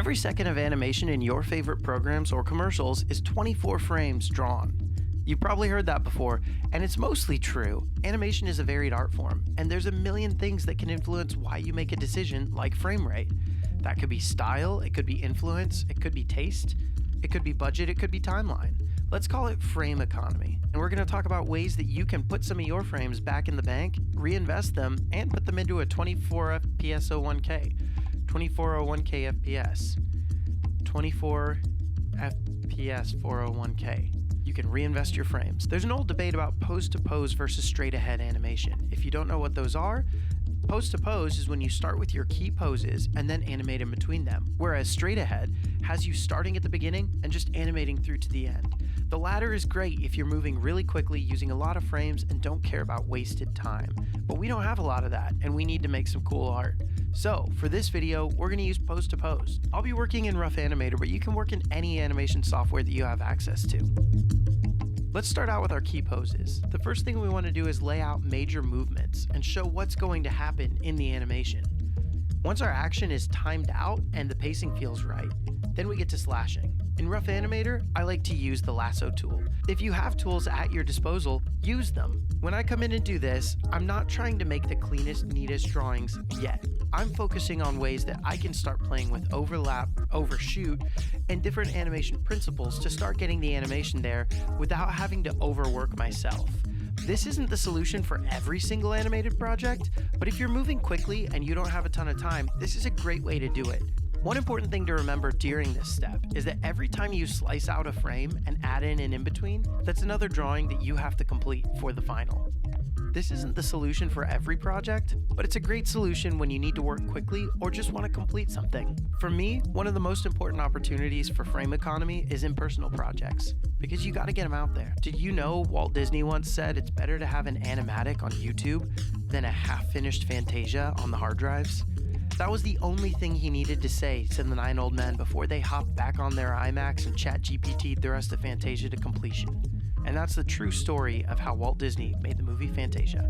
Every second of animation in your favorite programs or commercials is 24 frames drawn. You've probably heard that before, and it's mostly true. Animation is a varied art form, and there's a million things that can influence why you make a decision, like frame rate. That could be style, it could be influence, it could be taste, it could be budget, it could be timeline. Let's call it frame economy. And we're going to talk about ways that you can put some of your frames back in the bank, reinvest them, and put them into a 24 FPS 01K. 2401K FPS. 24 FPS 401K. You can reinvest your frames. There's an old debate about pose-to-pose versus straight-ahead animation. If you don't know what those are, pose-to-pose is when you start with your key poses and then animate in between them, whereas straight-ahead has you starting at the beginning and just animating through to the end. The latter is great if you're moving really quickly using a lot of frames and don't care about wasted time. But we don't have a lot of that, and we need to make some cool art. So, for this video, we're going to use pose-to-pose. I'll be working in Rough Animator, but you can work in any animation software that you have access to. Let's start out with our key poses. The first thing we want to do is lay out major movements and show what's going to happen in the animation. Once our action is timed out and the pacing feels right, then we get to slashing. In Rough Animator, I like to use the lasso tool. If you have tools at your disposal, use them. When I come in and do this, I'm not trying to make the cleanest, neatest drawings yet. I'm focusing on ways that I can start playing with overlap, overshoot, and different animation principles to start getting the animation there without having to overwork myself. This isn't the solution for every single animated project, but if you're moving quickly and you don't have a ton of time, this is a great way to do it. One important thing to remember during this step is that every time you slice out a frame and add in an in-between, that's another drawing that you have to complete for the final. This isn't the solution for every project, but it's a great solution when you need to work quickly or just want to complete something. For me, one of the most important opportunities for frame economy is in personal projects, because you gotta get them out there. Did you know Walt Disney once said it's better to have an animatic on YouTube than a half-finished Fantasia on the hard drives? That was the only thing he needed to say to the 9 old men before they hopped back on their iMacs and ChatGPT'd the rest of Fantasia to completion. And that's the true story of how Walt Disney made the movie Fantasia.